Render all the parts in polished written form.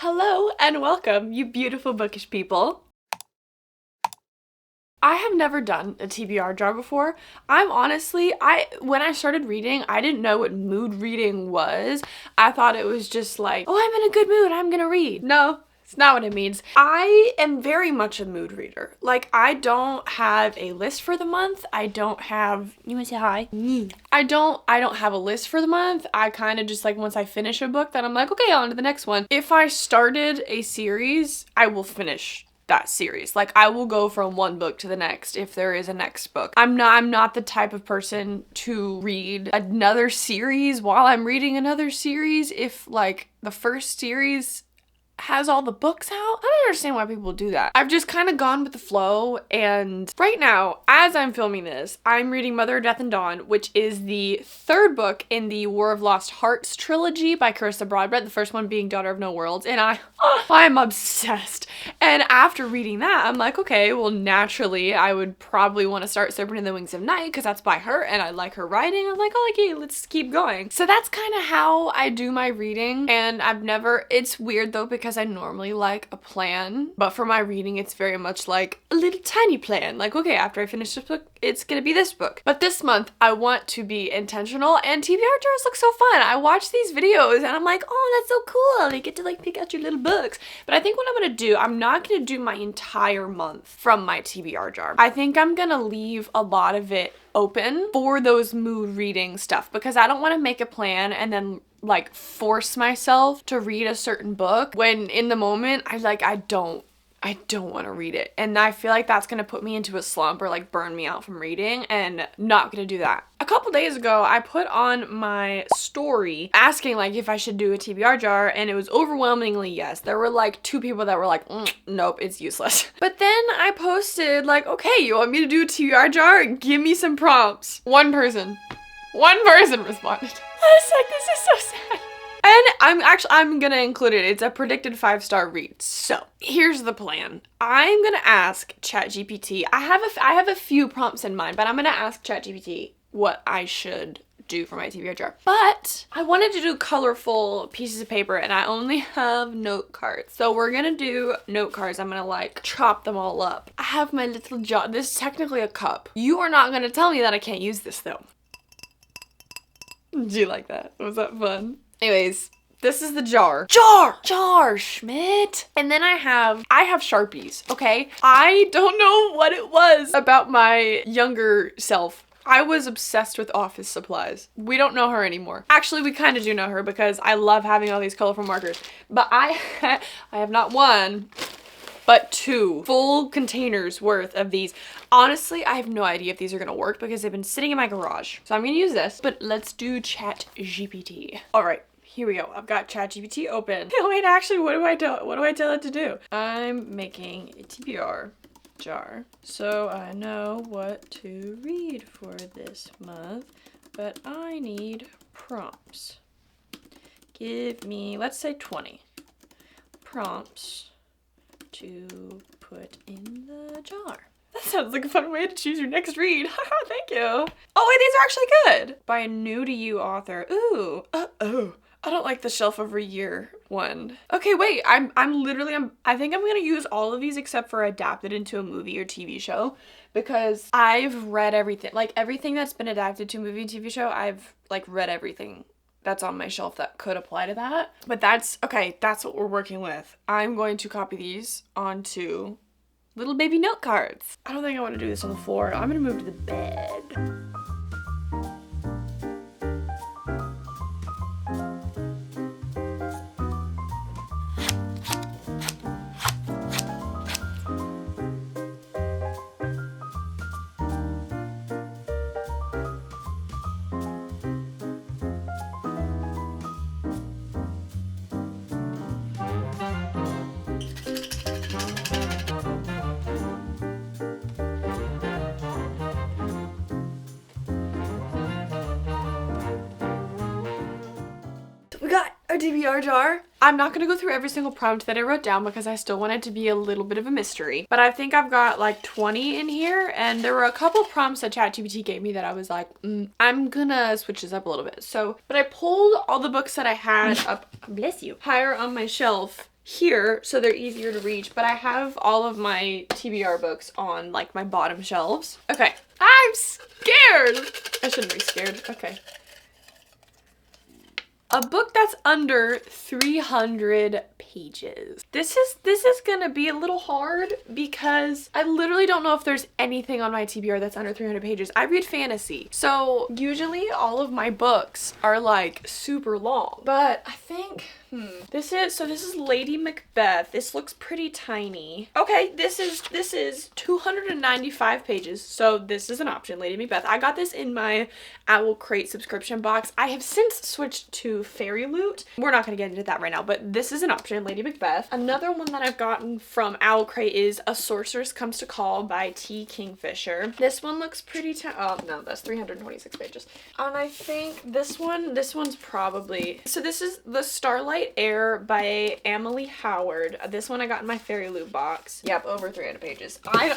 Hello and welcome, you beautiful bookish people. I have never done a TBR jar before. When I started reading, I didn't know what mood reading was. I thought it was just like, oh, I'm in a good mood, I'm gonna read. No, it's not what it means. I am very much a mood reader. Like, I don't have a list for the month. You wanna say hi? I don't have a list for the month. I kind of just like, once I finish a book, then I'm like, okay, on to the next one. If I started a series, I will finish that series. Like, I will go from one book to the next if there is a next book. I'm not the type of person to read another series while I'm reading another series if like the first series has all the books out. I don't understand why people do that. I've just kind of gone with the flow, and right now, as I'm filming this, I'm reading Mother of Death and Dawn, which is the third book in the War of Lost Hearts trilogy by Carissa Broadbent, the first one being Daughter of No Worlds, and I'm obsessed. And after reading that, I'm like, okay, well, naturally, I would probably want to start Serpent in the Wings of Night, because that's by her, and I like her writing. I'm like, oh, okay, let's keep going. So that's kind of how I do my reading, and it's weird though, because I normally like a plan, but for my reading, it's very much like a little tiny plan. Like, okay, after I finish this book, it's gonna be this book. But this month, I want to be intentional, and TBR jars look so fun. I watch these videos, and I'm like, oh, that's so cool. You get to like pick out your little books. But I think what I'm gonna do, I'm not gonna do my entire month from my TBR jar. I think I'm gonna leave a lot of it open for those mood reading stuff, because I don't want to make a plan and then like force myself to read a certain book when in the moment I don't want to read it, and I feel like that's gonna put me into a slump or like burn me out from reading, and not gonna do that. A couple days ago, I put on my story asking like if I should do a TBR jar, and it was overwhelmingly yes. There were like 2 people that were like, nope, it's useless. But then I posted like, okay, you want me to do a TBR jar? Give me some prompts. One person responded. I was like, this is so sad. And I'm gonna include it. It's a predicted 5-star read. So here's the plan. I'm gonna ask ChatGPT. I have a few prompts in mind, but I'm gonna ask ChatGPT what I should do for my TBR jar. But I wanted to do colorful pieces of paper, and I only have note cards. So we're gonna do note cards. I'm gonna like chop them all up. I have my little jar. This is technically a cup. You are not gonna tell me that I can't use this though. Did you like that? Was that fun? Anyways, this is the jar. Jar, Schmidt. And then I have Sharpies, okay? I don't know what it was about my younger self. I was obsessed with office supplies. We don't know her anymore. Actually, we kind of do know her, because I love having all these colorful markers. But I have not one, but 2 full containers worth of these. Honestly, I have no idea if these are gonna work, because they've been sitting in my garage. So I'm gonna use this, but let's do ChatGPT. All right, here we go. I've got ChatGPT open. Wait, actually, what do I tell it to do? I'm making a TBR jar, so I know what to read for this month, but I need prompts. Give me, let's say 20 prompts to put in the jar. That sounds like a fun way to choose your next read. Thank you. Oh wait, these are actually good. By a new to you author. Ooh. I don't like the shelf over year one. Okay, wait. I think I'm gonna use all of these except for adapted into a movie or TV show, because I've read everything. Like, everything that's been adapted to a movie and TV show, I've like read everything that's on my shelf that could apply to that. But that's what we're working with. I'm going to copy these onto little baby note cards. I don't think I want to do this on the floor. I'm gonna move to the bed. We got a TBR jar. I'm not going to go through every single prompt that I wrote down, because I still want it to be a little bit of a mystery. But I think I've got like 20 in here, and there were a couple prompts that ChatGPT gave me that I was like, I'm gonna switch this up a little bit. But I pulled all the books that I had up, bless you, higher on my shelf here so they're easier to reach, but I have all of my TBR books on like my bottom shelves. Okay, I'm scared. I shouldn't be scared. Okay. A book that's under 300 pages. This is gonna be a little hard because I literally don't know if there's anything on my TBR that's under 300 pages. I read fantasy, so usually all of my books are like super long, but I think this is Lady Macbeth. This looks pretty tiny. Okay, this is 295 pages, so this is an option, Lady Macbeth. I got this in my Owl Crate subscription box. I have since switched to Fairy Loot. We're not gonna get into that right now, but this is an option, Lady Macbeth. Another one that I've gotten from Owl Crate is A Sorceress Comes to Call by T. Kingfisher. This one looks pretty oh no, that's 326 pages. And I think this one's probably, so this is The Starlight Air by Emily Howard. This one I got in my Fairy Loot box. Yep, over 300 pages. I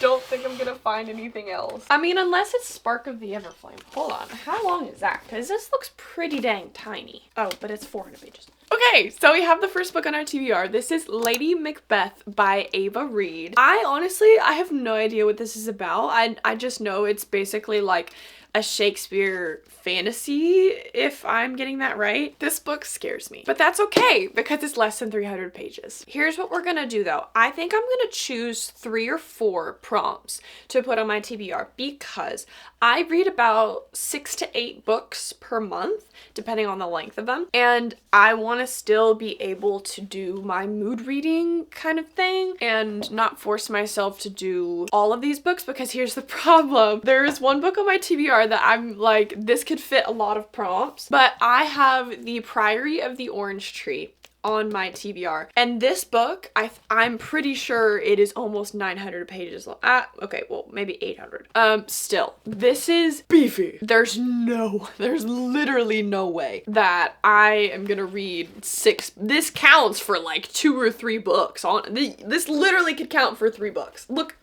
don't think I'm gonna find anything else. I mean, unless it's Spark of the Everflame. Hold on, how long is that? Because this looks pretty dang tiny. Oh, but it's 400 pages. Okay, so we have the first book on our TBR. This is Lady Macbeth by Ava Reed. I have no idea what this is about. I just know it's basically like a Shakespeare fantasy, if I'm getting that right. This book scares me, but that's okay because it's less than 300 pages. Here's what we're gonna do though. I think I'm gonna choose 3 or 4 prompts to put on my TBR because I read about 6 to 8 books per month, depending on the length of them. And I want to still be able to do my mood reading kind of thing and not force myself to do all of these books, because here's the problem. There is one book on my TBR that I'm like, this could fit a lot of prompts, but I have The Priory of the Orange Tree on my TBR, and this book I'm pretty sure it is almost 900 pages long. Okay, well maybe 800. Still, this is beefy. There's literally no way that I am gonna read 6. This counts for like 2 or 3 books. This literally could count for 3 books. Look,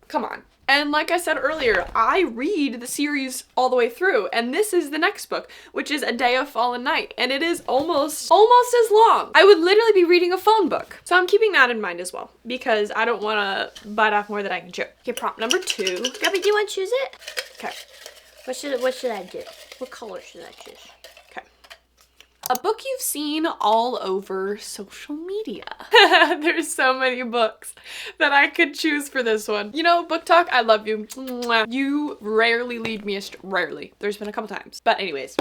come on. And like I said earlier, I read the series all the way through, and this is the next book, which is A Day of Fallen Night, and it is almost as long. I would literally be reading a phone book. So I'm keeping that in mind as well, because I don't want to bite off more than I can chew. Okay, prompt number 2. Gabby, do you want to choose it? Okay. What should I do? What color should I choose? Okay. A book you've seen all over social media. There's so many books that I could choose for this one. You know, Book Talk, I love you. Mwah. You rarely lead me astray. Rarely. There's been a couple times. But anyways,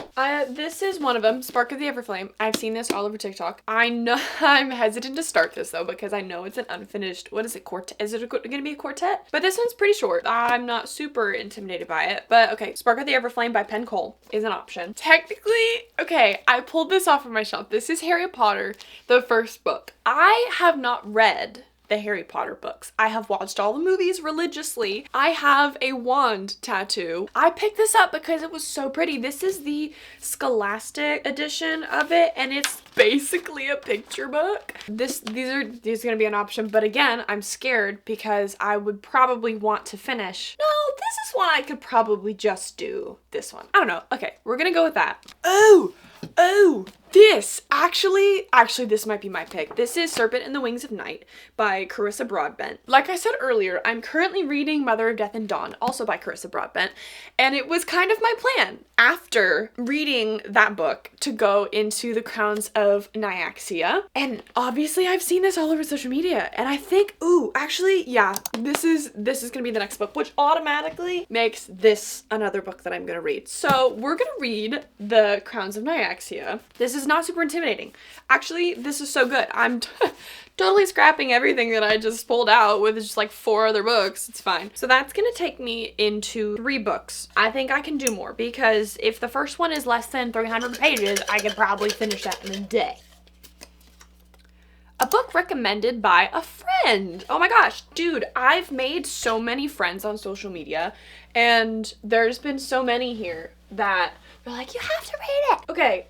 this is one of them, Spark of the Everflame. I've seen this all over TikTok. I know I'm hesitant to start this though, because I know it's an unfinished, what is it, quartet? Is it going to be a quartet? But this one's pretty short. I'm not super intimidated by it. But okay, Spark of the Everflame by Penn Cole is an option. Technically, okay, I pulled this off of my shelf. This is Harry Potter, the first book. I have not read the Harry Potter books. I have watched all the movies religiously. I have a wand tattoo. I picked this up because it was so pretty. This is the Scholastic edition of it, and it's basically a picture book. These are gonna be an option, but again, I'm scared because I would probably want to finish. No, this is one I could probably just do this one. I don't know. Okay, we're gonna go with that. Oh, this actually this might be my pick. This is Serpent and the Wings of Night by Carissa Broadbent. Like I said earlier, I'm currently reading Mother of Death and Dawn, also by Carissa Broadbent, and it was kind of my plan after reading that book to go into The Crowns of Nyaxia. And obviously I've seen this all over social media, and I think, yeah, this is gonna be the next book, which automatically makes this another book that I'm gonna read. So we're gonna read The Crowns of Nyaxia. This is not super intimidating. Actually, this is so good. I'm totally scrapping everything that I just pulled out with just like 4 other books. It's fine. So that's gonna take me into 3 books. I think I can do more, because if the first one is less than 300 pages, I could probably finish that in a day. A book recommended by a friend. Oh my gosh, dude, I've made so many friends on social media, and there's been so many here that they're like, you have to read it. Okay.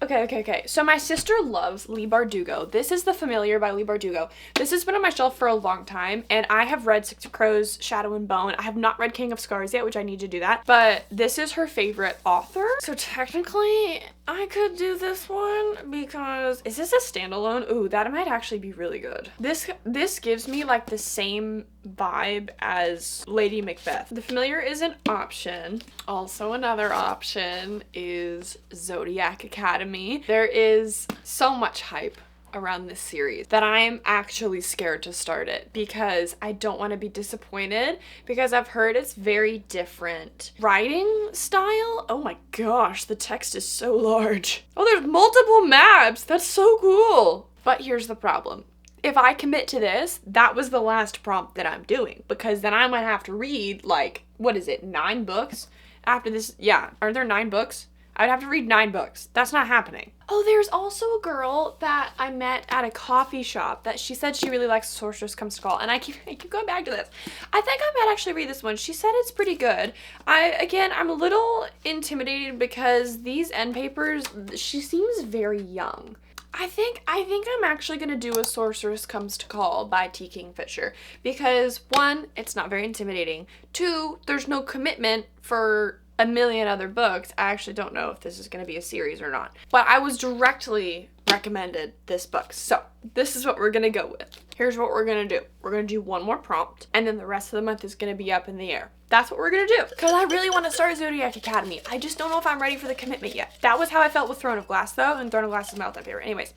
So my sister loves Leigh Bardugo. This is The Familiar by Leigh Bardugo. This has been on my shelf for a long time, and I have read Six of Crows, Shadow and Bone. I have not read King of Scars yet, which I need to do that. But this is her favorite author. So technically, I could do this one because is this a standalone? Ooh, that might actually be really good. This gives me like the same vibe as Lady Macbeth. The Familiar is an option. Also another option is Zodiac Academy. There is so much hype around this series that I'm actually scared to start it because I don't want to be disappointed because I've heard it's very different writing style. Oh my gosh, the text is so large. Oh, there's multiple maps. That's so cool. But here's the problem. If I commit to this, that was the last prompt that I'm doing because then I might have to read like, what is it, 9 books after this? Yeah, are there 9 books? I'd have to read 9 books. That's not happening. Oh, there's also a girl that I met at a coffee shop that she said she really likes Sorceress Comes to Call, and I keep going back to this. I think I might actually read this one. She said it's pretty good. I'm a little intimidated because these end papers, she seems very young. I think I'm actually going to do a Sorceress Comes to Call by T. Kingfisher because 1, it's not very intimidating. 2, there's no commitment for a million other books. I actually don't know if this is going to be a series or not, but I was directly recommended this book. So this is what we're going to go with. Here's what we're going to do. We're going to do one more prompt and then the rest of the month is going to be up in the air. That's what we're going to do because I really want to start Zodiac Academy. I just don't know if I'm ready for the commitment yet. That was how I felt with Throne of Glass though, and Throne of Glass is my all-time favorite. Anyways,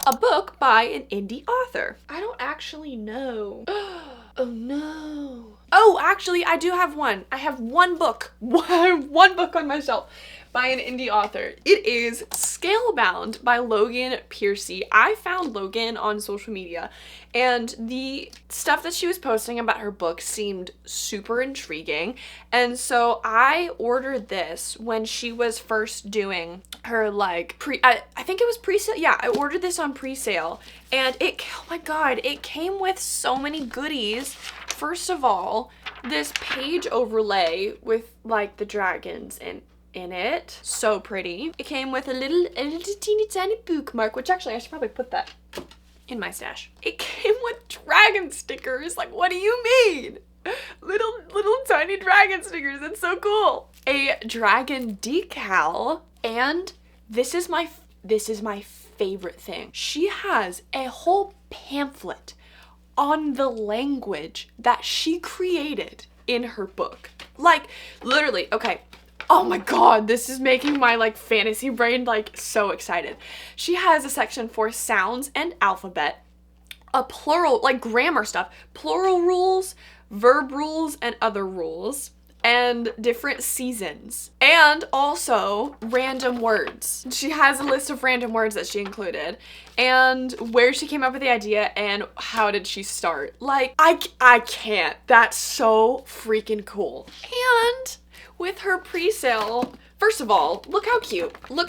a book by an indie author. I don't actually know. Oh no. Oh, actually, I do have one. I have one book. One book on my shelf by an indie author. It is Scalebound by Logan Piercy. I found Logan on social media and the stuff that she was posting about her book seemed super intriguing. And so I ordered this when she was first doing her like I think it was pre-sale. Yeah, I ordered this on pre-sale and oh my God, it came with so many goodies. First of all, this page overlay with like the dragons in it. So pretty. It came with a little teeny tiny bookmark, which actually I should probably put that in my stash. It came with dragon stickers. Like, what do you mean? Little tiny dragon stickers. It's so cool. A dragon decal, and this is my favorite thing. She has a whole pamphlet on the language that she created in her book. Like, literally, okay. Oh my God, this is making my like fantasy brain like so excited. She has a section for sounds and alphabet, a plural, like grammar stuff, plural rules, verb rules, and other rules, and different seasons, and also random words. She has a list of random words that she included, and where she came up with the idea, and how did she start. Like, I can't. That's so freaking cool. And with her pre-sale, first of all, look how cute. Look.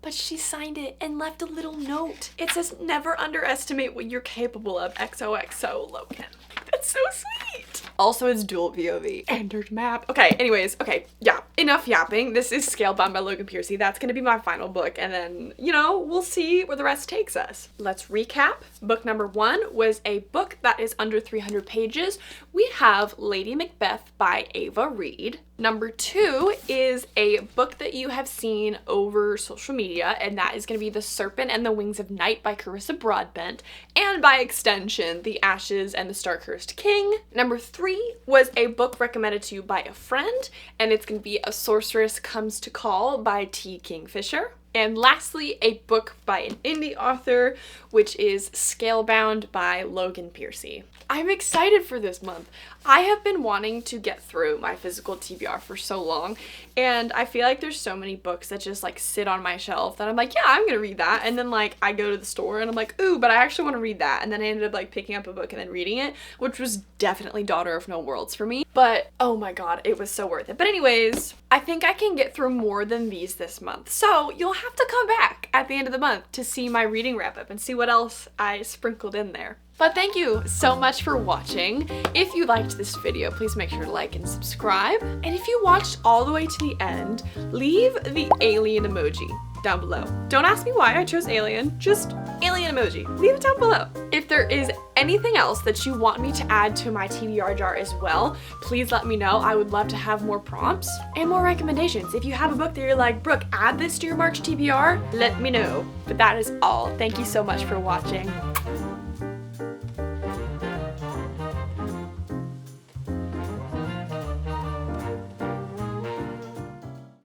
But she signed it and left a little note. It says, "Never underestimate what you're capable of, XOXO Logan." That's so sweet. Also, it's dual POV. Entered map. Okay, anyways, okay, yeah. Enough yapping. This is Scalebound by Logan Piercy. That's gonna be my final book, and then, you know, we'll see where the rest takes us. Let's recap. Book number 1 was a book that is under 300 pages. We have Lady Macbeth by Ava Reed. Number 2 is a book that you have seen over social media, and that is going to be The Serpent and the Wings of Night by Carissa Broadbent, and by extension, The Ashes and the Star-Cursed King. Number 3 was a book recommended to you by a friend, and it's going to be A Sorceress Comes to Call by T. Kingfisher. And lastly, a book by an indie author, which is Scalebound by Logan Piercy. I'm excited for this month. I have been wanting to get through my physical TBR for so long, and I feel like there's so many books that just like sit on my shelf that I'm like, yeah, I'm gonna read that, and then like I go to the store and I'm like, ooh, but I actually want to read that, and then I ended up like picking up a book and then reading it, which was definitely Daughter of No Worlds for me, but oh my God, it was so worth it. But anyways, I think I can get through more than these this month. So you'll have to come back at the end of the month to see my reading wrap up and see what else I sprinkled in there. But thank you so much for watching. If you liked this video, please make sure to like and subscribe. And if you watched all the way to the end, leave the alien emoji down below. Don't ask me why I chose alien, just alien emoji. Leave it down below. If there is anything else that you want me to add to my TBR jar as well, please let me know. I would love to have more prompts and more recommendations. If you have a book that you're like, Brooke, add this to your March TBR, let me know. But that is all. Thank you so much for watching.